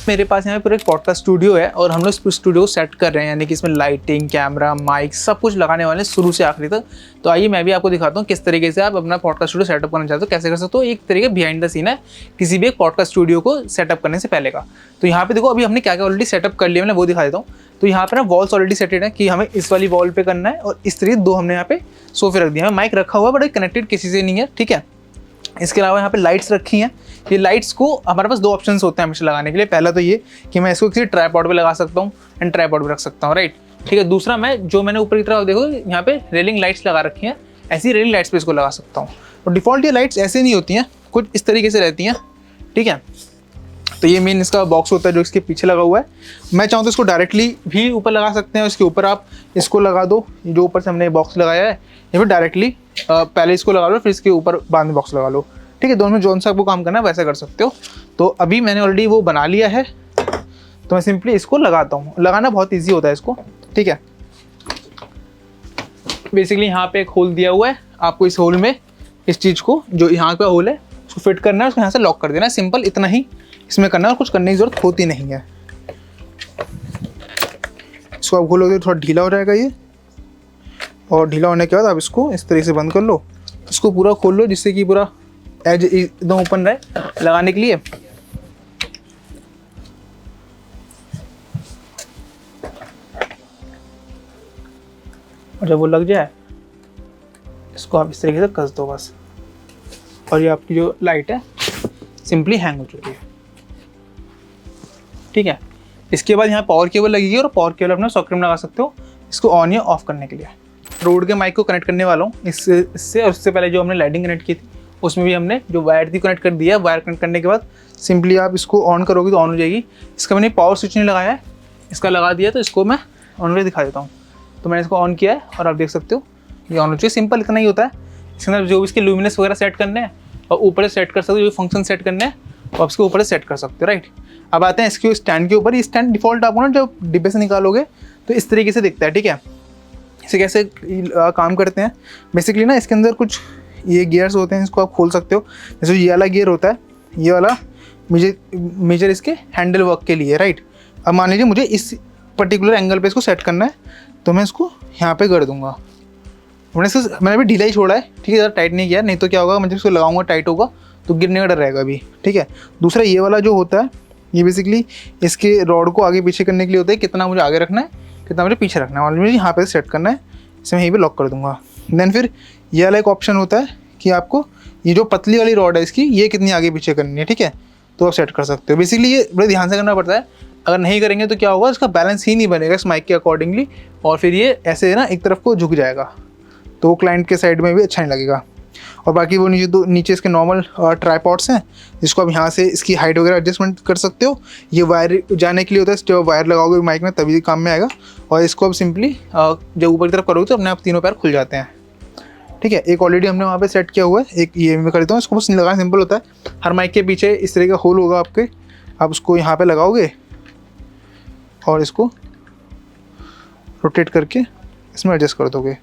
मेरे पास यहाँ पर एक पॉडकास्ट स्टूडियो है और हम लोग इस स्टूडियो को सेट कर रहे हैं, यानी कि इसमें लाइटिंग, कैमरा, माइक सब कुछ लगाने वाले हैं शुरू से आखिरी तक। तो आइए मैं भी आपको दिखाता हूँ किस तरीके से आप अपना पॉडकास्ट स्टूडियो सेटअप करना चाहते हो, कैसे कर सकते हो। एक तरीके बिहाइंड द सीन है किसी भी एक पॉडकास्ट स्टूडियो को सेटअप करने से पहले का। तो यहाँ पे देखो अभी हमने क्या क्या ऑलरेडी सेटअप कर लिया, मैं वो दिखा देता हूँ। तो यहाँ पे ना वॉल्स ऑलरेडी सेटेड है कि हमें इस वाली वॉल पे करना है और इस तरीके 2 हमने यहाँ पे सोफे रख दिए हैं। माइक रखा हुआ है बट कनेक्टेड किसी से नहीं है, ठीक है। इसके अलावा यहाँ पे लाइट्स रखी हैं। ये लाइट्स को हमारे पास 2 ऑप्शंस होते हैं हमेशा लगाने के लिए। पहला तो ये कि मैं इसको किसी ट्राइपॉड पे लगा सकता हूँ एंड ट्राइपॉड पे रख सकता हूँ, राइट, ठीक है। दूसरा मैंने ऊपर की तरफ देखो यहाँ पे रेलिंग लाइट्स लगा रखी हैं, ऐसी रेलिंग लाइट्स पे इसको लगा सकता हूँ। और डिफ़ॉल्ट ये लाइट्स ऐसे नहीं होती हैं, कुछ इस तरीके से रहती हैं, ठीक है। तो ये मेन इसका बॉक्स होता है जो इसके पीछे लगा हुआ है। मैं चाहूँ तो इसको डायरेक्टली भी ऊपर लगा सकते हैं, इसके ऊपर आप इसको लगा दो, जो ऊपर से हमने बॉक्स लगाया है, या फिर डायरेक्टली पहले इसको लगा लो फिर इसके ऊपर बाद में बॉक्स लगा लो, ठीक है। दोनों में जौन सा आपको काम करना है वैसा कर सकते हो। तो अभी मैंने ऑलरेडी वो बना लिया है, तो मैं सिंपली इसको लगाता हूँ। लगाना बहुत ईजी होता है इसको, ठीक है। बेसिकली यहाँ पे एक होल दिया हुआ है, आपको इस होल में इस चीज़ को, जो यहाँ का होल है, उसको फिट करना है, उसको यहाँ से लॉक कर देना है। सिंपल इतना ही इसमें करना है और कुछ करने की ज़रूरत होती नहीं है। इसको आप खोलोगे तो थोड़ा ढीला हो जाएगा ये, और ढीला होने के बाद आप इसको इस तरीके से बंद कर लो। इसको पूरा खोल लो जिससे कि पूरा एज एकदम ओपन रहे लगाने के लिए। और जब वो लग जाए इसको आप इस तरीके से कस दो बस, और ये आपकी जो लाइट है सिंपली हैंग हो चुकी है, ठीक है। इसके बाद यहाँ पावर केबल लगेगी और पावर केबल अपना सॉकेट में लगा सकते हो इसको ऑन या ऑफ करने के लिए। रोड के माइक को कनेक्ट करने वाला हूँ इससे, और उससे पहले जो हमने लाइटिंग कनेक्ट की थी उसमें भी हमने जो वायर थी कनेक्ट कर दिया। वायर कनेक्ट करने के बाद सिंपली आप इसको ऑन करोगे तो ऑन हो जाएगी। इसका मैंने पावर स्विच नहीं लगाया है, इसका लगा दिया, तो इसको मैं ऑन करके दिखा देता हूँ। तो मैंने इसको ऑन किया है और आप देख सकते हो ये ऑन हो चुकी है। सिंपल इतना ही होता है। इसके अंदर जो भी इसके लुमिनस वगैरह सेट करने हैं और ऊपर से सेट कर सकते हो, जो फंक्शन सेट करने हैं वो आप इसके ऊपर से सेट कर सकते हो, राइट। अब आते हैं इसके स्टैंड के ऊपर। ये स्टैंड डिफ़ॉल्ट आपको ना जब डिब्बे से निकालोगे तो इस तरीके से दिखता है, ठीक है। इसे कैसे काम करते हैं, बेसिकली ना इसके अंदर कुछ ये गियर्स होते हैं, इसको आप खोल सकते हो। जैसे ये वाला गियर होता है, ये वाला मेजर इसके हैंडल वर्क के लिए, राइट। अब मान लीजिए मुझे इस पर्टिकुलर एंगल पे इसको सेट करना है, तो मैं इसको यहाँ पे कर दूंगा। मैंने अभी ढीला ही छोड़ा है, ठीक है, ज़्यादा टाइट नहीं किया, नहीं तो क्या होगा, मैं जब इसको लगाऊंगा टाइट होगा तो गिरने का डर रहेगा अभी, ठीक है। दूसरा ये वाला जो होता है, ये बेसिकली इसके रॉड को आगे पीछे करने के लिए होता है, कितना मुझे आगे रखना है कितना मुझे पीछे रखना है, और मुझे यहाँ पे सेट करना है, इसे मैं यहीं पे लॉक कर दूंगा। देन फिर ये वाला एक ऑप्शन होता है कि आपको ये जो पतली वाली रॉड है इसकी, ये कितनी आगे पीछे करनी है, ठीक है, तो आप सेट कर सकते हो। बेसिकली ये बड़े ध्यान से करना पड़ता है, अगर नहीं करेंगे तो क्या होगा, इसका बैलेंस ही नहीं बनेगा इस माइक के अकॉर्डिंगली, और फिर ये ऐसे ना एक तरफ को झुक जाएगा, तो क्लाइंट के साइड में भी अच्छा नहीं लगेगा। और बाकी वो नीचे इसके नॉर्मल ट्राइपॉड्स हैं, जिसको आप यहाँ से इसकी हाइट वगैरह एडजस्टमेंट कर सकते हो। ये वायर जाने के लिए होता है, जब वायर लगाओगे माइक में तभी काम में आएगा। और इसको अब सिंपली जब ऊपर की तरफ करोगे तो अपने आप तीनों पैर खुल जाते हैं, ठीक है। एक ऑलरेडी हमने वहाँ पे सेट किया हुआ है, एक ये मैं कर देता हूँ। इसको बस लगाना सिंपल होता है। हर माइक के पीछे इस तरह का होल होगा आपके, आप उसको यहाँ पे लगाओगे और इसको रोटेट करके इसमें एडजस्ट कर दोगे।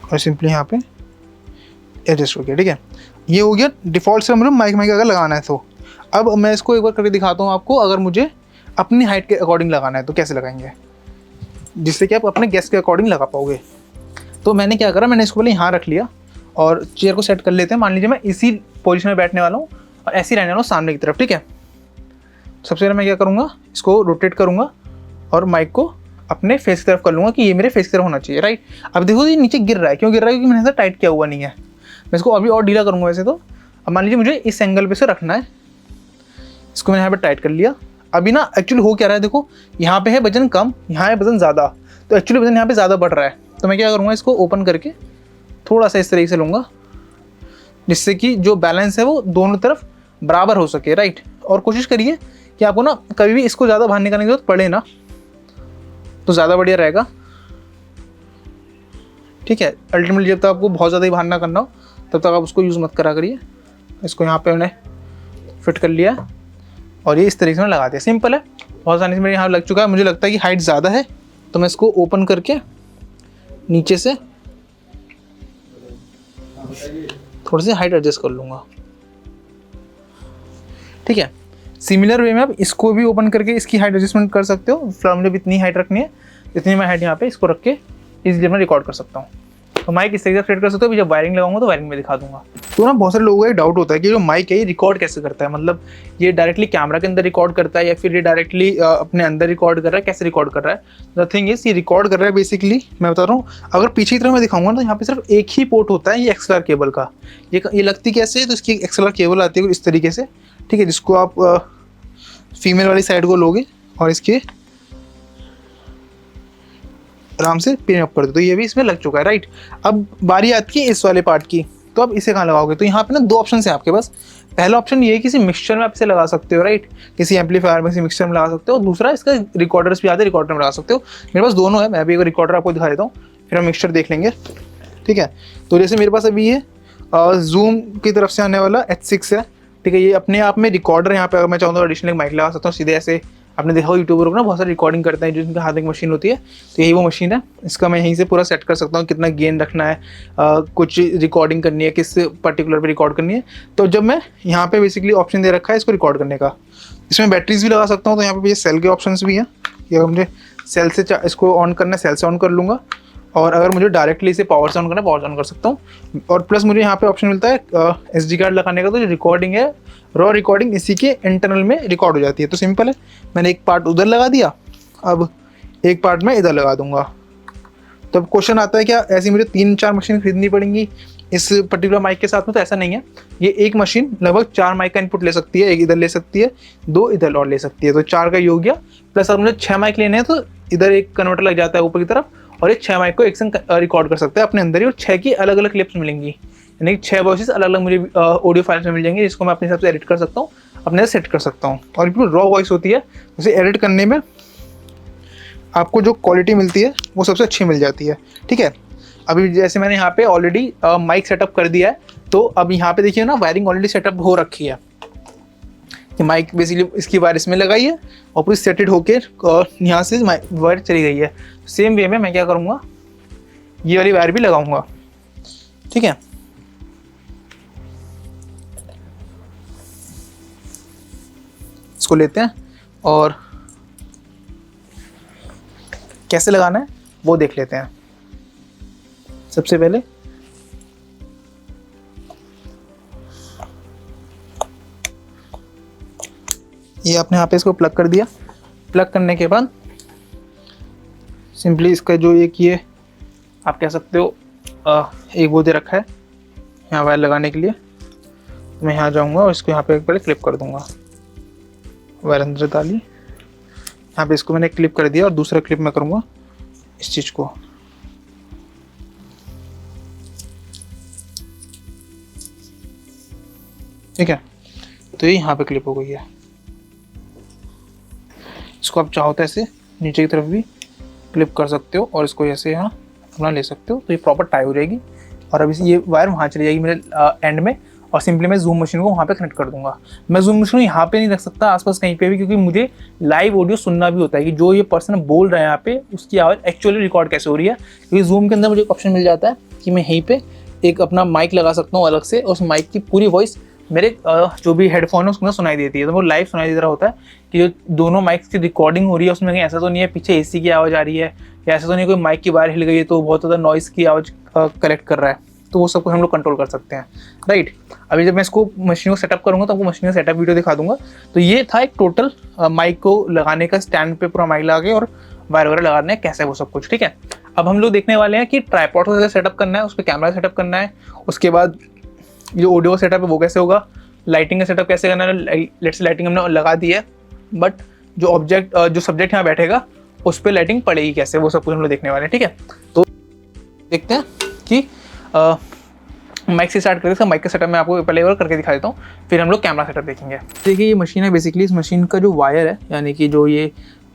और सिंपली यहाँ पे एडजस्ट हो गया, ठीक है। ये हो गया डिफ़ॉल्ट से, मतलब माइक अगर लगाना है तो। अब मैं इसको एक बार करके दिखाता हूँ आपको, अगर मुझे अपनी हाइट के अकॉर्डिंग लगाना है तो कैसे लगाएंगे, जिससे कि आप अपने गेस्ट के अकॉर्डिंग लगा पाओगे। तो मैंने क्या करा, मैंने इसको पहले यहाँ रख लिया और चेयर को सेट कर लेते हैं। मान लीजिए मैं इसी पोजीशन में बैठने वाला हूँ और ऐसे ही रहने वाला हूँ सामने की तरफ, ठीक है। सबसे पहले मैं क्या करूँगा, इसको रोटेट करूँगा और माइक को अपने फेस की तरफ कर लूँगा कि ये मेरे फेस की तरफ होना चाहिए, राइट। अब देखो ये नीचे गिर रहा है, क्यों गिर रहा है, क्योंकि मैंने ऐसा टाइट किया हुआ नहीं है। मैं इसको अभी और ढीला करूँगा वैसे तो। अब मान लीजिए मुझे इस एंगल पे से रखना है, इसको मैंने यहाँ पे टाइट कर लिया। अभी ना एक्चुअली हो क्या रहा है, देखो यहाँ पे है वजन कम, यहाँ है वजन ज़्यादा, तो एक्चुअली वजन यहाँ पे ज़्यादा बढ़ रहा है। तो मैं क्या करूँगा, इसको ओपन करके थोड़ा सा इस तरीके से लूँगा, जिससे कि जो बैलेंस है वो दोनों तरफ बराबर हो सके, राइट। और कोशिश करिए कि आपको ना कभी भी इसको ज़्यादा बाहर निकालने की जरूरत पड़े ना, तो ज़्यादा बढ़िया रहेगा, ठीक है। अल्टीमेटली जब तक आपको बहुत ज़्यादा ही बाहर ना करना हो तब तक आप उसको यूज़ मत करा करिए। इसको यहाँ पे मैंने फिट कर लिया और ये इस तरीके से लगा दिया। सिंपल है, बहुत आसानी से मेरे यहाँ लग चुका है। मुझे लगता है कि हाइट ज़्यादा है, तो मैं इसको ओपन करके नीचे से थोड़ी सी हाइट एडजस्ट कर लूँगा, ठीक है। सिमिलर वे में आप इसको भी ओपन करके इसकी हाइट एडजस्टमेंट कर सकते हो। फिलहाल मुझे इतनी हाइट रखनी है, इतनी मैं हाइट यहाँ पे इसको रख के इजीली मैं रिकॉर्ड कर सकता हूँ। तो माइक इस तरीके से सेट कर सकते हो। अभी जब वायरिंग लगाऊंगा तो वायरिंग में दिखा दूंगा। तो ना बहुत सारे लोगों का एक डाउट होता है कि जो माइक है ये रिकॉर्ड कैसे करता है, मतलब ये डायरेक्टली कैमरा के अंदर रिकॉर्ड करता है या फिर ये डायरेक्टली अपने अंदर रिकॉर्ड कर रहा है, कैसे रिकॉर्ड कर रहा है। द थिंग इज ये रिकॉर्ड कर रहा है बेसिकली, मैं बता रहा हूँ। अगर पीछे की तरफ मैं दिखाऊंगा तो यहाँ पे सिर्फ एक ही पोर्ट होता है ये एक्सएलआर केबल का। ये लगती कैसे है, तो इसकी एक्सएलआर केबल आती है इस तरीके से, ठीक है, जिसको आप फीमेल वाली साइड को लोगे और इसके आराम से पिन अप कर दो। तो ये भी इसमें लग चुका है, राइट। अब बारी आती है इस वाले पार्ट की, तो अब इसे कहाँ लगाओगे। तो यहाँ पे ना दो ऑप्शन है आपके पास। पहला ऑप्शन ये है किसी मिक्सचर में आप इसे लगा सकते हो, राइट, किसी एम्पलीफायर में, किसी मिक्सचर में लगा सकते हो। दूसरा इसका रिकॉर्डर्स भी आते हैं, रिकॉर्डर में लगा सकते हो। मेरे पास दोनों है, मैं अभी एक रिकॉर्डर आपको दिखा देता हूँ, फिर हम मिक्सचर देख लेंगे, ठीक है। तो जैसे मेरे पास अभी ये जूम की तरफ से आने वाला H6 है, ठीक है। ये अपने आप में रिकॉर्डर, यहाँ पे अगर मैं चाहूँ तो एडिशनल माइक लगा सकता हूँ सीधे ऐसे। आपने देखा हो यूट्यूबर को ना बहुत सारी रिकॉर्डिंग करते हैं जिनके हाथ में मशीन होती है, तो यही वो मशीन है। इसका मैं यहीं से पूरा सेट कर सकता हूँ कितना गेन रखना है, कुछ रिकॉर्डिंग करनी है, किस पर्टिकुलर पे रिकॉर्ड करनी है। तो जब मैं यहाँ पे बेसिकली ऑप्शन दे रखा है इसको रिकॉर्ड करने का, इसमें बैटरीज भी लगा सकता हूँ। तो यहाँ पे ये सेल के ऑप्शन भी हैं, ये मुझे सेल से इसको ऑन करना है, सेल से ऑन कर लूँगा। और अगर मुझे डायरेक्टली इसे पावर से ऑन करना है, पावर से ऑन कर सकता हूँ। और प्लस मुझे यहाँ पे ऑप्शन मिलता है SD कार्ड लगाने का। तो जो रिकॉर्डिंग है, रॉ रिकॉर्डिंग इसी के इंटरनल में रिकॉर्ड हो जाती है। तो सिंपल है, मैंने एक पार्ट उधर लगा दिया, अब एक पार्ट मैं इधर लगा दूंगा। तो अब क्वेश्चन आता है क्या ऐसी मुझे 3-4 मशीन खरीदनी पड़ेंगी इस पर्टिकुलर माइक के साथ में। तो ऐसा नहीं है, ये एक मशीन लगभग 4 माइक का इनपुट ले सकती है। एक इधर ले सकती है, 2 इधर और ले सकती है, तो 4 का योग गया। प्लस अगर मुझे 6 माइक लेने हैं तो इधर एक कन्वर्टर लग जाता है ऊपर की तरफ, और ये 6 माइक को एक संग रिकॉर्ड कर सकते हैं अपने अंदर ही। और 6 की अलग अलग क्लिप्स मिलेंगी, यानी कि 6 वॉइसेस अलग अलग मुझे ऑडियो फाइल्स में मिल जाएंगे, जिसको मैं अपने हिसाब से एडिट कर सकता हूँ, अपने से सेट कर सकता हूँ। और बिल्कुल रॉ वॉइस होती है, उसे एडिट करने में आपको जो क्वालिटी मिलती है वो सबसे अच्छी मिल जाती है, ठीक है। अभी जैसे मैंने यहाँ पे ऑलरेडी माइक सेटअप कर दिया है, तो अब यहाँ पे देखिए ना वायरिंग ऑलरेडी सेटअप हो रखी है कि माइक बेसिकली इसकी वायर इसमें लगाई है और पूरी सेटेड होके यहाँ से वायर चली गई है। सेम वे में मैं क्या करूँगा, ये वाली वायर भी लगाऊंगा, ठीक है। इसको लेते हैं और कैसे लगाना है वो देख लेते हैं। सबसे पहले ये आपने यहाँ पे इसको प्लग कर दिया। प्लग करने के बाद सिंपली इसका जो एक ये आप कह सकते हो एक वो दे रखा है यहाँ वायर लगाने के लिए। तो मैं यहाँ जाऊँगा और इसको यहाँ पे एक पहले क्लिप कर दूँगा, वायर अंदर डाली। यहाँ पे इसको मैंने क्लिप कर दिया और दूसरा क्लिप मैं करूँगा इस चीज़ को, ठीक है। तो ये यहाँ पे क्लिप हो गई है। इसको आप चाहो तो ऐसे नीचे की तरफ भी क्लिप कर सकते हो और इसको ऐसे यहाँ अपना ले सकते हो, तो ये प्रॉपर टाई हो जाएगी। और अभी ये वायर वहाँ चली जाएगी मेरे एंड में, और सिंपली मैं जूम मशीन को वहाँ पे कनेक्ट कर दूंगा। मैं जूम मशीन को यहाँ पे नहीं रख सकता, आसपास कहीं पे भी, क्योंकि मुझे लाइव ऑडियो सुनना भी होता है कि जो ये पर्सन बोल रहा है यहाँ पे उसकी आवाज़ एक्चुअली रिकॉर्ड कैसे हो रही है। क्योंकि जूम के अंदर मुझे एक ऑप्शन मिल जाता है कि मैं यहीं पे एक अपना माइक लगा सकता हूँ अलग से, और उस माइक की पूरी वॉइस मेरे जो भी हेडफोन है उसमें सुनाई देती है। तो वो लाइव सुनाई दे रहा होता है कि जो दोनों माइक्स की रिकॉर्डिंग हो रही है उसमें कहीं ऐसा तो नहीं है पीछे AC की आवाज़ आ रही है, या ऐसा तो नहीं कोई माइक की वायर हिल गई है तो बहुत ज़्यादा नॉइज़ की आवाज़ कलेक्ट कर रहा है। तो वो सब कुछ हम लोग कंट्रोल कर सकते हैं, राइट। अभी जब मैं इसको मशीन को सेटअप करूँगा तो आपको मशीन का सेटअप वीडियो दिखा दूंगा। तो ये था एक टोटल माइक को लगाने का, स्टैंड पे पूरा माइक लगा के और वायर वगैरह लगाना है कैसे वो सब कुछ, ठीक है। अब हम लोग देखने वाले हैं कि ट्राइपॉड को कैसे सेटअप करना है, उस पर कैमरा सेटअप करना है, उसके बाद जो ऑडियो सेटअप है वो कैसे होगा, लाइटिंग का सेटअप कैसे करना है। लेट्स लाइटिंग हमने लगा दी है, बट जो सब्जेक्ट यहाँ बैठेगा उस पर लाइटिंग पड़ेगी कैसे, वो सब कुछ हम लोग देखने वाले हैं, ठीक है। तो देखते हैं कि माइक से स्टार्ट करते हैं। माइक का सेटअप मैं आपको पहले और करके दिखा देता हूँ, फिर हम लोग कैमरा सेटअप देखेंगे। देखिए ये मशीन है, बेसिकली इस मशीन का जो वायर है, यानी कि जो ये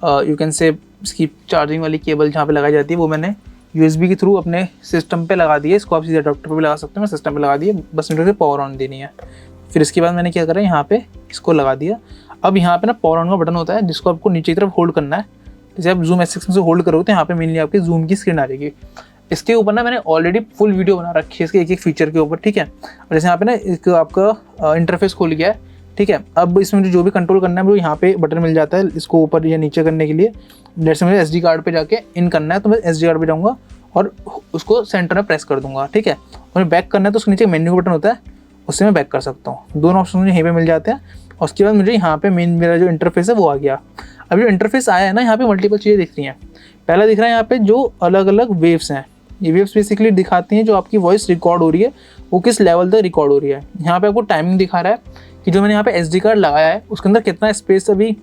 यू कैन से इसकी चार्जिंग वाली केबल जहाँ पे लगाई जाती है, वो मैंने USB के थ्रू अपने सिस्टम पे लगा दी है। इसको आप सीधे अडॉप्टर पे भी लगा सकते हो, मैं सिस्टम पे लगा दिया, बस मुझे पावर ऑन देनी है। फिर इसके बाद मैंने क्या करा, यहाँ पे इसको लगा दिया। अब यहाँ पे ना पावर ऑन का बटन होता है जिसको आपको नीचे की तरफ होल्ड करना है। जैसे आप जूम S6 से होल्ड करोगे तो यहाँ पे मेनली आपकी जूम की स्क्रीन आ जाएगी। इसके ऊपर ना मैंने ऑलरेडी फुल वीडियो बना रखी है इसके एक एक फीचर के ऊपर, ठीक है। और जैसे यहाँ पे ना एक आपका इंटरफेस खुल गया है, ठीक है। अब इसमें जो भी कंट्रोल करना है वो यहाँ पे बटन मिल जाता है इसको ऊपर या नीचे करने के लिए। जैसे मुझे SD कार्ड पे जाके इन करना है तो मैं SD कार्ड पे जाऊँगा और उसको सेंटर में प्रेस कर दूंगा, ठीक है। और बैक करना है तो उसके नीचे मेन्यू का बटन होता है, उससे मैं बैक कर सकता हूँ। दोनों ऑप्शन मुझे यहीं पे मिल जाते हैं। और उसके बाद मुझे यहाँ पे मेन मेरा जो इंटरफेस है वो आ गया। अभी जो इंटरफेस आया है ना, यहाँ पे मल्टीपल चीज़ें दिख रही हैं। पहला दिख रहा है यहाँ पे जो अलग अलग वेव्स हैं, ये वेव्स बेसिकली दिखाती हैं जो आपकी वॉइस रिकॉर्ड हो रही है वो किस लेवल तक रिकॉर्ड हो रही है। यहाँ पे आपको टाइमिंग दिखा रहा है कि जो मैंने यहाँ पे SD कार्ड लगाया है उसके अंदर कितना स्पेस अभी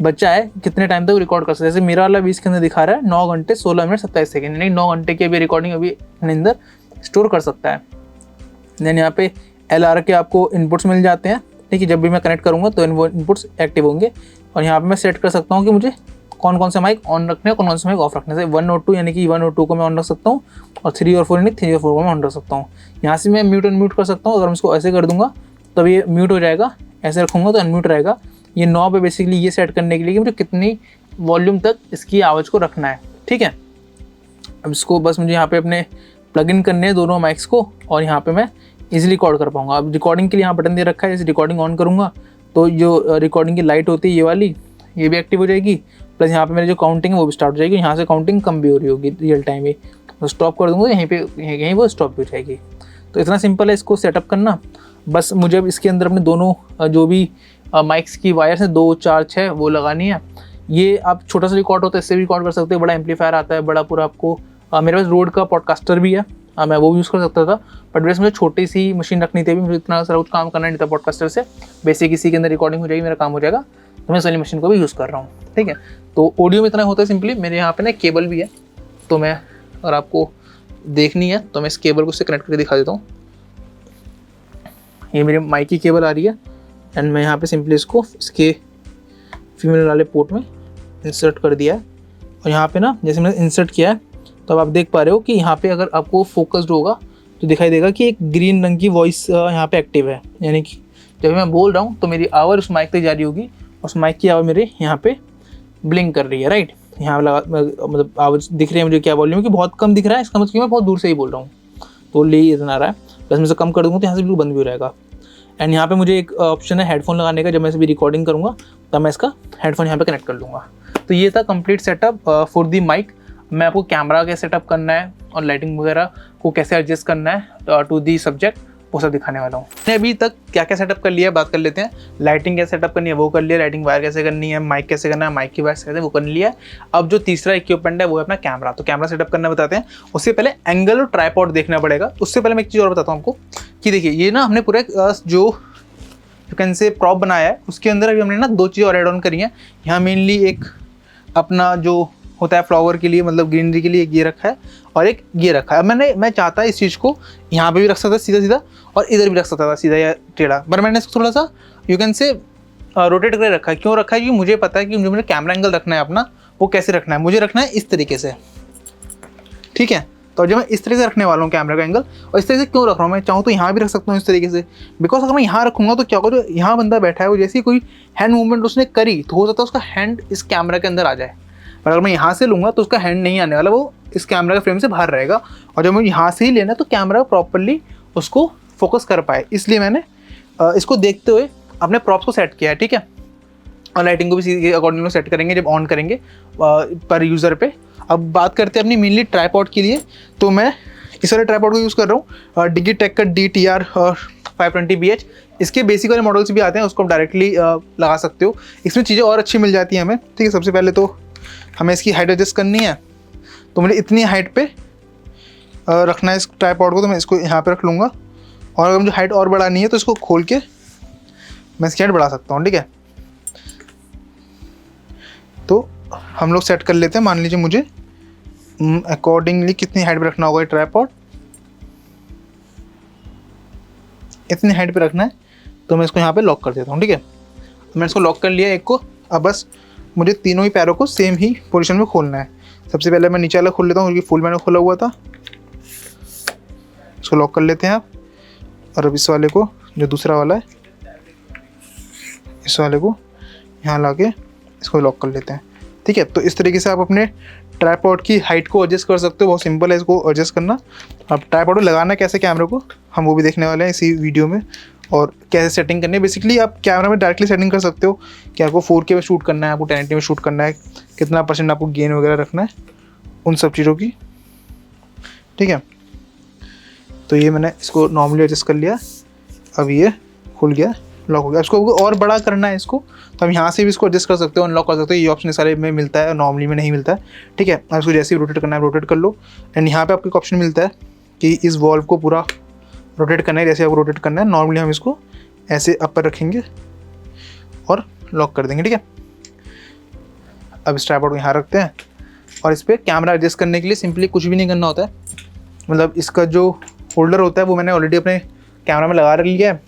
बचा है, कितने टाइम तक रिकॉर्ड कर सकते हैं। जैसे मेरा वाला 20 के अंदर दिखा रहा है 9 घंटे 16 मिनट 27 सेकंड, यानी 9 घंटे की अभी रिकॉर्डिंग अभी अपने अंदर स्टोर कर सकता है। देन यहाँ पे LR के आपको इनपुट्स मिल जाते हैं, ठीक है। जब भी मैं कनेक्ट करूँगा तो वो इनपुट्स एक्टिव होंगे। और यहाँ पे मैं सेट कर सकता हूँ कि मुझे कौन कौन से माइक ऑन रखने हैं, कौन कौन से माइक ऑफ रखने से। 1 और 2 यानी कि 1 और 2 को मैं ऑन रख सकता हूँ और 3 और 4 यानी 3 और 4 को मैं ऑन रख सकता हूँ। यहाँ से मैं म्यूट अनम्यूट कर सकता हूँ। अगर मैं इसको ऐसे कर दूंगा तब ये म्यूट हो जाएगा, ऐसे रखूँगा तो अनम्यूट रहेगा। ये नॉब है बेसिकली ये सेट करने के लिए कि मुझे कितनी वॉल्यूम तक इसकी आवाज़ को रखना है, ठीक है। अब इसको बस मुझे यहाँ पे अपने प्लग इन करने हैं दोनों माइक्स को और यहाँ पे मैं इजीली रिकॉर्ड कर पाऊंगा। अब रिकॉर्डिंग के लिए यहाँ बटन दे रखा है, जैसे रिकॉर्डिंग ऑन करूँगा तो जो रिकॉर्डिंग की लाइट होती है ये वाली, ये भी एक्टिव हो जाएगी। प्लस यहाँ पे मेरी जो काउंटिंग है वो भी स्टार्ट हो जाएगी। यहाँ से काउंटिंग कम भी हो रही होगी रियल टाइम में, तो स्टॉप कर दूँगा यहीं पे, यहीं वो स्टॉप भी हो जाएगी। तो इतना सिंपल है इसको सेटअप करना। बस मुझे अब इसके अंदर अपने दोनों जो भी माइक्स की वायर्स हैं 2, 4, 6 वो लगानी है। ये आप छोटा सा रिकॉर्ड होता है इससे भी रिकॉर्ड कर सकते हो, बड़ा एम्पलीफायर आता है बड़ा पूरा आपको। मेरे पास रोड का पॉडकास्टर भी है, मैं वो भी यूज़ कर सकता था, बट वैसे मुझे छोटी सी मशीन रखनी थी, मुझे इतना सारा कुछ काम करना नहीं था पॉडकास्टर से। बेसिक इसी के अंदर रिकॉर्डिंग हो जाएगी, मेरा काम हो जाएगा, तो मैं इस वाली मशीन को भी यूज़ कर रहा हूँ, ठीक है। तो ऑडियो में इतना होता है सिंपली। मेरे यहाँ पे ना केबल भी है, तो मैं अगर आपको देखनी है तो मैं इस केबल को उससे कनेक्ट करके दिखा देता हूँ। ये मेरे माइक की केबल आ रही है एंड मैं यहाँ पे सिंपली इसको इसके फीमेल वाले पोर्ट में इंसर्ट कर दिया है। और यहाँ पे ना जैसे मैंने इंसर्ट किया है तो अब आप देख पा रहे हो कि यहाँ पे अगर आपको फोकस्ड होगा तो दिखाई देगा कि एक ग्रीन रंग की वॉइस यहाँ पे एक्टिव है, यानी कि जब मैं बोल रहा हूँ तो मेरी आवाज़ उस माइक तक जा रही होगी, उस माइक की आवाज़ मेरे यहाँ पे ब्लिंक कर रही है, राइट। यहाँ लगा मतलब आवाज़ दिख रही है मुझे क्या वॉल्यूम, कि बहुत कम दिख रहा है, इसका मतलब मैं बहुत दूर से ही बोल रहा हूँ तो ले इतना आ रहा है। प्लस मैं इसे कम कर दूँगा तो यहाँ से बिल्कुल बंद भी हो जाएगा। एंड यहाँ पे मुझे एक ऑप्शन है हेडफोन लगाने का, जब मैं इसे भी रिकॉर्डिंग करूँगा तब मैं इसका हेडफोन यहाँ पे कनेक्ट कर लूँगा। तो ये था complete setup for the mic. मैं आपको कैमरा कैसे सेटअप करना है और लाइटिंग वगैरह को कैसे एडजस्ट करना है टू दी सब्जेक्ट वो सब दिखाने वाला हूँ। मैंने अभी तक क्या क्या सेटअप कर लिया है बात कर लेते हैं। लाइटिंग कैसे सेटअप करनी है वो कर लिया, लाइटिंग वायर कैसे करनी है, माइक कैसे करना है, माइक की वायर कैसे वो कर लिया है। अब जो तीसरा इक्विपमेंट है वो है अपना कैमरा। तो कैमरा सेटअप करना बताते हैं। उससे पहले एंगल और ट्राइपॉड देखना पड़ेगा। उससे पहले मैं एक चीज़ और बताता हूँ आपको कि देखिए ये ना हमने पूरा जो कैन से प्रॉप बनाया है उसके अंदर अभी हमने ना 2 चीज़ और एड ऑन करी हैं। यहाँ मेनली एक अपना जो होता है फ्लावर के लिए मतलब ग्रीनरी के लिए एक ये रखा है और एक ये रखा है। मैं चाहता इस चीज़ को यहाँ पे भी रख सकता सीधा सीधा और इधर भी रख सकता था सीधा या टेढ़ा, पर मैंने इसको थोड़ा सा यू कैन से रोटेट करके रखा है। क्यों रखा है? क्योंकि मुझे पता है कि जो मुझे कैमरा एंगल रखना है अपना वो कैसे रखना है। मुझे रखना है इस तरीके से, ठीक है। तो जब मैं इस तरीके से रखने वाला हूँ कैमरा का एंगल, और इस तरीके से क्यों रख रहा हूँ, मैं चाहूँ तो यहाँ भी रख सकता हूँ इस तरीके से, बिकॉज अगर मैं यहाँ रखूँगा तो क्या होगा, जो यहाँ बंदा बैठा है वो जैसे ही कोई हैंड मूवमेंट उसने करी तो हो सकता है उसका हैंड इस कैमरा के अंदर आ जाए। पर अगर मैं यहाँ से लूँगा तो उसका हैंड नहीं आने वाला, वो इस कैमरा के फ्रेम से बाहर रहेगा। और जब मैं यहाँ से ही लेना तो कैमरा प्रॉपरली उसको फोकस कर पाए, इसलिए मैंने इसको देखते हुए अपने प्रॉप्स को सेट किया है, ठीक है। और लाइटिंग को भी इसी अकॉर्डिंग सेट करेंगे जब ऑन करेंगे पर यूज़र पे। अब बात करते हैं अपनी मेनली ट्राइपॉड के लिए। तो मैं इस वाले ट्राइपॉड को यूज़ कर रहा हूँ डिजिटेक का DTR 520BH। इसके बेसिक वाले मॉडल्स भी आते हैं, उसको आप डायरेक्टली लगा सकते हो। इसमें चीज़ें और अच्छी मिल जाती हैं हमें, ठीक है। सबसे पहले तो हमें इसकी हाइट एडजस्ट करनी है, तो मुझे इतनी हाइट पे रखना है इस ट्राइपॉड को, तो मैं इसको यहाँ पे रख लूँगा। और अगर मुझे हाइट और बढ़ानी है तो इसको खोल के मैं इसकी हाइट बढ़ा सकता हूँ, ठीक है। तो हम लोग सेट कर लेते हैं। मान लीजिए मुझे अकॉर्डिंगली कितनी हाइट पे रखना होगा ये ट्राइपॉड, इतनी हाइट पे रखना है, तो मैं इसको यहाँ पे लॉक कर देता हूँ, ठीक है। मैंने इसको लॉक कर लिया एक को। अब बस मुझे तीनों ही पैरों को सेम ही पोजीशन में खोलना है। सबसे पहले मैं नीचे वाला खोल लेता हूँ क्योंकि फुल मैंने खोला हुआ था। इसको लॉक कर लेते हैं आप। और अब इस वाले को, जो दूसरा वाला है, इस वाले को यहाँ ला के इसको लॉक कर लेते हैं, ठीक है। तो इस तरीके से आप अपने ट्राइपॉड की हाइट को एडजस्ट कर सकते हो, बहुत सिंपल है इसको एडजस्ट करना। अब ट्राइपॉड को लगाना कैसे कैमरे को हम वो भी देखने वाले हैं इसी वीडियो में, और कैसे सेटिंग करनी है। बेसिकली आप कैमरा में डायरेक्टली सेटिंग कर सकते हो कि आपको 4K में शूट करना है, आपको 1080 में शूट करना है, कितना % आपको गेन वगैरह रखना है, उन सब चीज़ों की, ठीक है। तो ये मैंने इसको नॉर्मली एडजस्ट कर लिया। अब ये खुल गया, लॉक हो गया। इसको और बड़ा करना है इसको, तो हम यहाँ से भी इसको एडजस्ट कर सकते हो, अनलॉक कर सकते हो। ये ऑप्शन सारे में मिलता है, नॉर्मली में नहीं मिलता है, ठीक है। अब इसको जैसे ही रोटेट करना है रोटेट कर लो। एंड यहाँ पे आपको एक ऑप्शन मिलता है कि इस वॉल्व को पूरा रोटेट करना है, जैसे आपको रोटेट करना है। नॉर्मली हम इसको ऐसे अपर रखेंगे और लॉक कर देंगे, ठीक है। अब इस ट्राइपॉड को यहाँ रखते हैं और इस पर कैमरा एडजस्ट करने के लिए सिंपली कुछ भी नहीं करना होता है। मतलब इसका जो होल्डर होता है वो मैंने ऑलरेडी अपने कैमरा में लगा लिया है।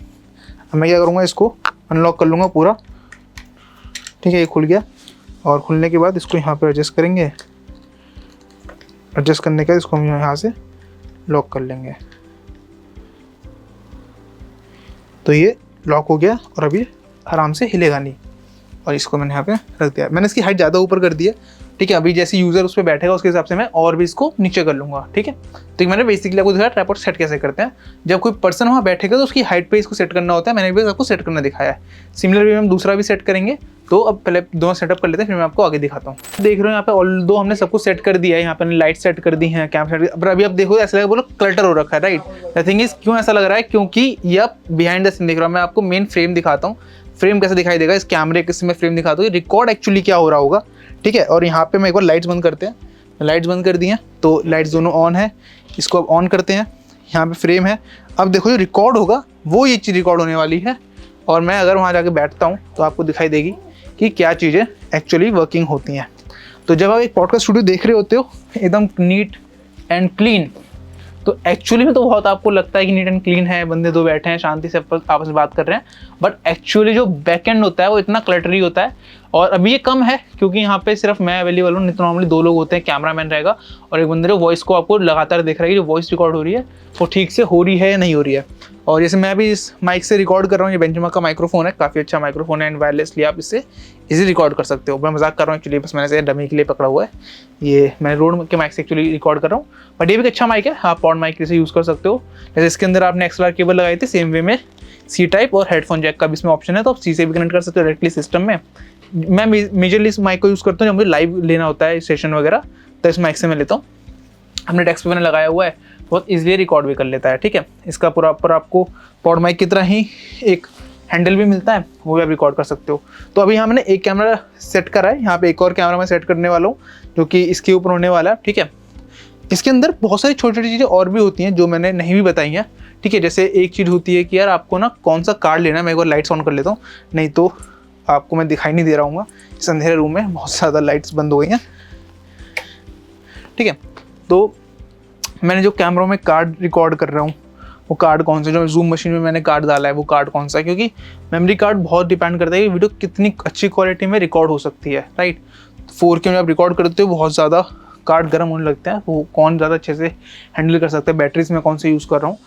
अब मैं क्या करूँगा, इसको अनलॉक कर लूँगा पूरा, ठीक है। ये खुल गया और खुलने के बाद इसको यहाँ पे एडजस्ट करेंगे। एडजस्ट करने के बाद इसको हम यहाँ से लॉक कर लेंगे। तो ये लॉक हो गया और अभी आराम से हिलेगा नहीं। और इसको मैंने यहाँ पे रख दिया। मैंने इसकी हाइट ज़्यादा ऊपर कर दी है, ठीक है। अभी जैसे यूज़र उस पर बैठेगा उसके हिसाब से मैं और भी इसको नीचे कर लूँगा, ठीक है। तो मैंने बेसिकली आपको दिखाया ट्राइपॉड सेट कैसे करते हैं। जब कोई पर्सन वहाँ बैठेगा तो उसकी हाइट पे इसको सेट करना होता है। मैंने भी आपको सेट करना दिखाया है। सिमिलर वे में हम दूसरा भी सेट करेंगे। तो अब पहले दोनों सेटअप कर लेते हैं, फिर मैं आपको आगे दिखाता हूँ। देख रहे हो यहाँ पे ऑल्दो हमने सब कुछ सेट कर दिया है। यहाँ पे लाइट सेट कर दी है, कैमरा सेट, पर अभी आप देखो ऐसा लगा बोलो क्लटर हो रखा है, राइट। द थिंग इज क्यों ऐसा लग रहा है, क्योंकि ये आप बिहाइंड द सीन देख रहा हूँ। मैं आपको मेन फ्रेम दिखाता हूँ, फ्रेम कैसे दिखाई देगा इस कैमरे के, मैं फ्रेम दिखाता हूँ, रिकॉर्ड एक्चुअली क्या हो रहा होगा, ठीक है। और यहाँ पे मैं एक बार लाइट्स बंद करते हैं। लाइट्स बंद कर दी हैं तो लाइट्स दोनों ऑन है। इसको अब ऑन करते हैं। यहाँ पे फ्रेम है। अब देखो जो रिकॉर्ड होगा वो ये चीज़ रिकॉर्ड होने वाली है। और मैं अगर वहाँ जाके बैठता हूँ तो आपको दिखाई देगी कि क्या चीज़ें एक्चुअली वर्किंग होती हैं। तो जब आप एक पॉडकास्ट स्टूडियो देख रहे होते हो एकदम नीट एंड क्लीन, तो एक्चुअली में तो बहुत आपको लगता है कि नीट एंड क्लीन है, बंदे दो बैठे हैं शांति से आपस में बात कर रहे हैं, बट एक्चुअली जो बैकएंड होता है वो इतना क्लटरी होता है। और अभी ये कम है क्योंकि यहाँ पे सिर्फ मैं अवेलेबल हूँ। नहीं तो नॉर्मली 2 लोग होते हैं, कैमरामैन रहेगा और एक बंदे जो वॉइस को आपको लगातार देख रहा है कि जो वॉइस रिकॉर्ड हो रही है वो ठीक से हो रही है या नहीं हो रही है। और जैसे मैं भी इस माइक से रिकॉर्ड कर रहा हूँ, ये बेंचमार्क का माइक्रोफोन है, काफ़ी अच्छा माइक्रोफोन है एंड वायरलेसली आप इससे इजी रिकॉर्ड कर सकते हो। मैं मजाक कर रहा हूँ एक्चुअली, बस मैंने इसे डमी के लिए पकड़ा हुआ है। ये मैं रोड के माइक से एक्चुअली रिकॉर्ड कर रहा हूँ, बट ये भी अच्छा माइक है, आप पॉड माइक से यूज़ कर सकते हो। जैसे इसके अंदर आपने XLR केबल लगाई थी, सेम वे में C टाइप और हेडफोन जैक का भी इसमें ऑप्शन है, तो आप C से भी कनेक्ट कर सकते हो डायरेक्टली सिस्टम में। मैं मेजरली इस माइक को यूज़ करता हूँ जब मुझे लाइव लेना होता है सेशन वगैरह, तो इस माइक से मैं लेता हूँ। अपने डेस्क पे मैंने लगाया हुआ है, बहुत इजीली रिकॉर्ड भी कर लेता है, ठीक है। इसका प्रॉपर आपको पॉड माइक की तरह ही एक हैंडल भी मिलता है, वो भी आप रिकॉर्ड कर सकते हो। तो अभी यहाँ मैंने एक कैमरा सेट करा है, यहाँ पे एक और कैमरा मैं सेट करने वाला हूँ जो कि इसके ऊपर होने वाला है, ठीक है। इसके अंदर बहुत सारी छोटी छोटी चीज़ें और भी होती हैं जो मैंने नहीं भी बताई हैं, ठीक है। जैसे एक चीज़ होती है कि यार आपको ना कौन सा कार्ड लेना है। मैं एक बार लाइट्स ऑन कर लेता हूँ, नहीं तो आपको मैं दिखाई नहीं दे रहा हूँ। इस अंधेरे रूम में बहुत ज़्यादा लाइट्स बंद हो गई हैं, ठीक है। तो मैंने जो कैमरों में कार्ड रिकॉर्ड कर रहा हूँ वो कार्ड कौन सा, जो जूम मशीन में मैंने कार्ड डाला है वो कार्ड कौन सा है, क्योंकि मेमोरी कार्ड बहुत डिपेंड करता है कि वीडियो कितनी अच्छी क्वालिटी में रिकॉर्ड हो सकती है, राइट। 4K में आप रिकॉर्ड करते हो बहुत ज़्यादा कार्ड गर्म होने लगता है, वो कौन ज़्यादा अच्छे से हैंडल कर सकता है। बैटरीज में कौन सा यूज़ कर रहा हूँ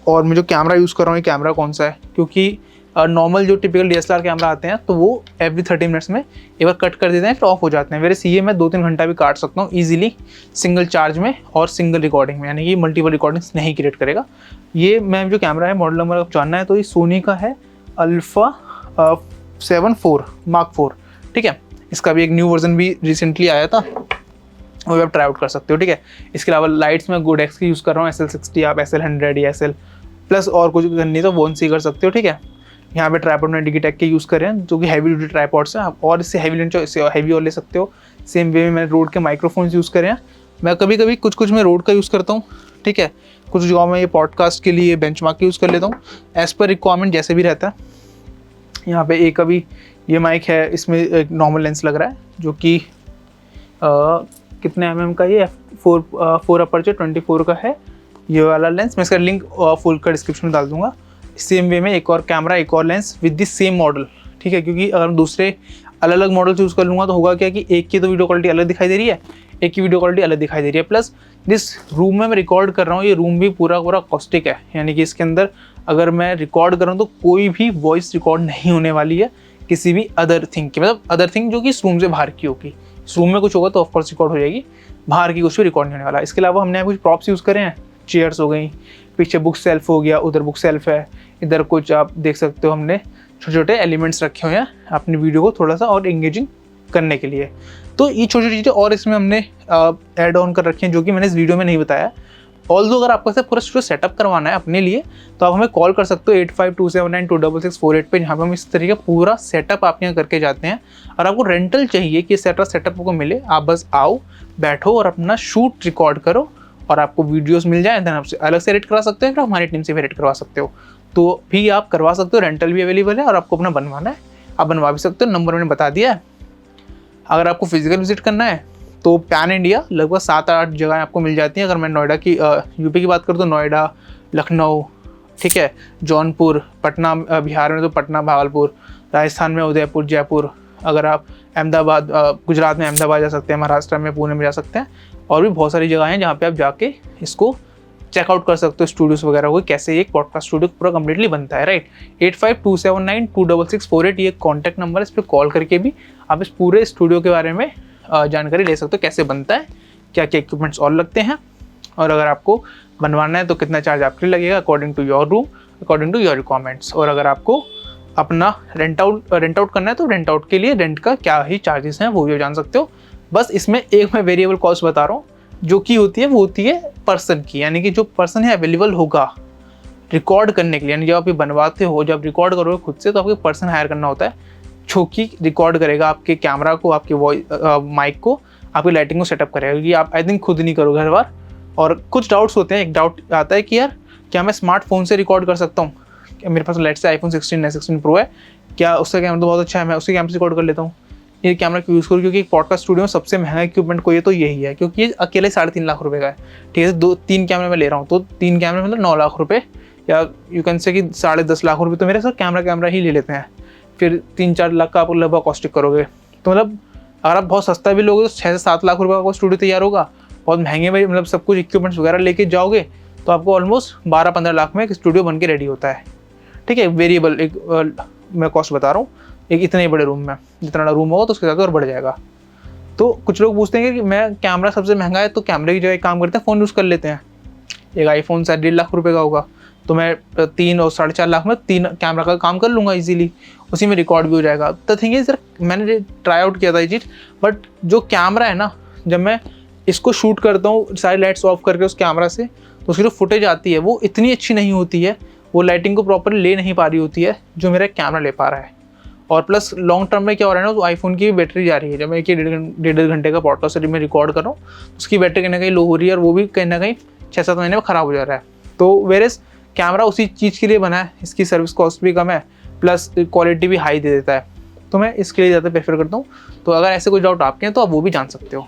और मैं जो कैमरा यूज़ कर रहा हूँ ये कैमरा कौन सा है, क्योंकि नॉर्मल जो टिपिकल DSLR कैमरा आते हैं तो वो एवरी 30 मिनट्स में एक बार कट कर देते हैं फिर ऑफ हो जाते हैं। मेरे CA में 2-3 घंटा भी काट सकता हूँ ईजिली सिंगल चार्ज में और सिंगल रिकॉर्डिंग में, यानी कि मल्टीपल रिकॉर्डिंग्स नहीं क्रिएट करेगा। ये मैं जो कैमरा है मॉडल नंबर आप जानना है तो ये सोनी का है Alpha 7 IV Mark 4, ठीक है। इसका भी एक न्यू वर्जन भी रिसेंटली आया था, वो भी आप ट्राई आउट कर सकते हो, ठीक है। इसके अलावा लाइट्स में गोडेक्स की यूज़ कर रहा हूँ SL60, आप SL100 या SL प्लस और कुछ करनी तो वो सी कर सकते हो, ठीक है। यहाँ पे ट्राइपॉड में डिजिटेक के यूज़ कर रहे हैं जो कि हैवी ड्यूटी ट्राइपॉड्स हैं, आप और इससे हैवी लेंगे इससे हैवी और ले सकते हो। सेम वे में मैंने रोड के माइक्रोफोन्स यूज़ करे हैं। मैं कभी कभी कुछ मैं रोड का यूज़ करता हूँ, ठीक है। कुछ जगह में ये पॉडकास्ट के लिए बेंचमार्क यूज़ कर लेता हूँ, एज़ पर रिक्वायरमेंट जैसे भी रहता है। यहाँ पे एक अभी ये माइक है, इसमें एक नॉर्मल लेंस लग रहा है जो कि कितने mm का, ये 4 अपर्चर 24 का है ये वाला लेंस। मैं इसका लिंक फुल का डिस्क्रिप्शन में डाल दूंगा। सेम वे में एक और कैमरा, एक और lens with the same model, ठीक है। क्योंकि अगर दूसरे अलग अलग मॉडल यूज़ कर लूँगा तो होगा क्या कि एक की तो वीडियो क्वालिटी अलग दिखाई दे रही है, एक की वीडियो क्वालिटी अलग दिखाई दे रही है। प्लस जिस रूम में मैं रिकॉर्ड कर रहा हूँ ये रूम भी पूरा अकॉस्टिक है, यानी कि इसके अंदर अगर मैं रिकॉर्ड कर रहा हूँ तो कोई भी वॉइस रिकॉर्ड नहीं होने वाली है किसी भी अदर थिंग की, मतलब अदर थिंग जो कि इस रूम से बाहर की होगी। इस रूम में कुछ होगा तो ऑफकोर्स रिकॉर्ड हो जाएगी, बाहर की कुछ भी रिकॉर्ड नहीं होने वाला। इसके अलावा हमने कुछ प्रॉप्स यूज़ करे हैं, चेयर्स हो गई, पीछे बुक सेल्फ हो गया, उधर बुक सेल्फ है, इधर कुछ आप देख सकते हो हमने छोटे छोटे एलिमेंट्स रखे हुए हैं अपनी वीडियो को थोड़ा सा और एंगेजिंग करने के लिए। तो ये छोटी छोटी चीज़ें और इसमें हमने ऐड ऑन कर रखी हैं जो कि मैंने इस वीडियो में नहीं बताया। ऑल्दो अगर आपको ऐसे पूरा स्टूडियो सेटअप करवाना है अपने लिए तो आप हमें कॉल कर सकते हो 8527926648 पे, जहाँ पे हम इस तरीके का पूरा सेटअप आप यहाँ करके जाते हैं। और आपको रेंटल चाहिए कि सेटअप को मिले, आप बस आओ, बैठो और अपना शूट रिकॉर्ड करो और आपको वीडियोस मिल जाए। देन आपसे अलग से एडिट करा सकते हो, फिर हमारी टीम से भी एडिट करवा सकते हो, तो भी आप करवा सकते हो। रेंटल भी अवेलेबल है और आपको अपना बनवाना है आप बनवा भी सकते हो। नंबर मैंने बता दिया है। अगर आपको फिजिकल विजिट करना है तो पैन इंडिया लगभग 7-8 जगह आपको मिल जाती हैं। अगर मैं नोएडा की यूपी की बात करूँ तो नोएडा, लखनऊ, ठीक है, जौनपुर, पटना, बिहार में तो पटना, भागलपुर, राजस्थान में उदयपुर, जयपुर। अगर आप अहमदाबाद, गुजरात में अहमदाबाद जा सकते हैं, महाराष्ट्र में पुणे में जा सकते हैं, और भी बहुत सारी जगह हैं जहाँ पे आप जाके इसको चेकआउट कर सकते हो स्टूडियोज़ वगैरह को, कैसे एक पॉडकास्ट स्टूडियो पूरा कंप्लीटली बनता है, राइट। 8527926648 ये कॉन्टैक्ट नंबर है, इस पर कॉल करके भी आप इस पूरे स्टूडियो के बारे में जानकारी ले सकते हो, कैसे बनता है, क्या क्या इक्विपमेंट्स और लगते हैं, और अगर आपको बनवाना है तो कितना चार्ज आपके लिए लगेगा according to your room, according to your requirements. और अगर आपको अपना रेंट आउट करना है तो रेंट आउट के लिए रेंट का क्या ही चार्जेस हैं वो भी जान सकते हो। बस इसमें एक मैं वेरिएबल कॉस्ट बता रहा हूँ जो कि होती है, वो होती है पर्सन की, यानी कि जो पर्सन है अवेलेबल होगा रिकॉर्ड करने के लिए। यानी जब आप ये बनवाते हो, जब रिकॉर्ड करोगे खुद से, तो आपको पर्सन हायर करना होता है जो कि रिकॉर्ड करेगा आपके कैमरा को, आपके माइक को, आपकी लाइटिंग को सेटअप करेगा, क्योंकि आप आई थिंक खुद नहीं करोगे हर बार। और कुछ डाउट्स होते हैं, एक डाउट आता है कि यार क्या मैं स्मार्टफोन से रिकॉर्ड कर सकता हूँ, मेरे पास लेट्स से iPhone 16 है, 16 Pro है, क्या उसका कैमरा तो बहुत अच्छा है, मैं उसके कैमरा से रिकॉर्ड कर लेता हूँ, ये कैमरा क्यों यूज़ करूँ, क्योंकि पॉडकास्ट स्टूडियो में सबसे महंगा इक्विपमेंट कोई है तो यही है, क्योंकि ये अकेले 3.5 लाख रुपए का है, ठीक है। 2-3 कैमरे में ले रहा हूँ तो 3 कैमरे मतलब 9 लाख रुपये, या यू कैन से कि 10.5 लाख रुपये तो मेरे सर कैमरा ही ले लेते हैं। फिर 3-4 लाख का आप लगभग कॉस्टिक करोगे, तो मतलब अगर आप बहुत सस्ता भी लोगे तो 6 से 7 लाख रुपये का स्टूडियो तैयार होगा। बहुत महंगे में मतलब सब कुछ इक्विपमेंट्स वगैरह लेके जाओगे तो आपको ऑलमोस्ट 12-15 लाख में एक स्टूडियो बन के रेडी होता है, ठीक है। वेरिएबल एक मैं कॉस्ट बता रहा हूँ, एक इतने ही बड़े रूम में, जितना बड़ा रूम होगा तो उसके साथ और बढ़ जाएगा। तो कुछ लोग पूछते हैं कि मैं कैमरा सबसे महंगा है तो कैमरे की जगह एक काम करते हैं फ़ोन यूज़ कर लेते हैं। एक आईफोन 1.5 लाख रुपये का होगा तो मैं 3 और 4.5 लाख में 3 कैमरा का काम कर लूँगा इजीली, उसी में रिकॉर्ड भी हो जाएगा। द थिंग इज़ मैंने ट्राई आउट किया था ये चीज़, बट जो कैमरा है ना, जब मैं इसको शूट करता हूँ सारी लाइट्स ऑफ करके उस कैमरा से, तो उसकी जो फुटेज आती है वो इतनी अच्छी नहीं होती है, वो लाइटिंग को प्रॉपर ले नहीं पा रही होती है जो मेरा कैमरा ले पा रहा है। और प्लस लॉन्ग टर्म में क्या हो रहा है ना, तो आईफोन की बैटरी जा रही है। जब मैं एक 1.5 घंटे का पॉडकास्ट में रिकॉर्ड कर रहा हूँ, उसकी बैटरी कहीं ना कहीं लो हो रही है और वो भी कहीं ना कहीं 6-7 महीने में ख़राब हो जा रहा है। तो वेरेस कैमरा उसी चीज़ के लिए बना है, इसकी सर्विस कॉस्ट भी कम है, प्लस क्वालिटी भी हाई दे देता है, तो मैं इसके लिए ज़्यादा प्रेफर करता हूँ। तो अगर ऐसे कोई डाउट आपके हैं तो आप वो भी जान सकते हो।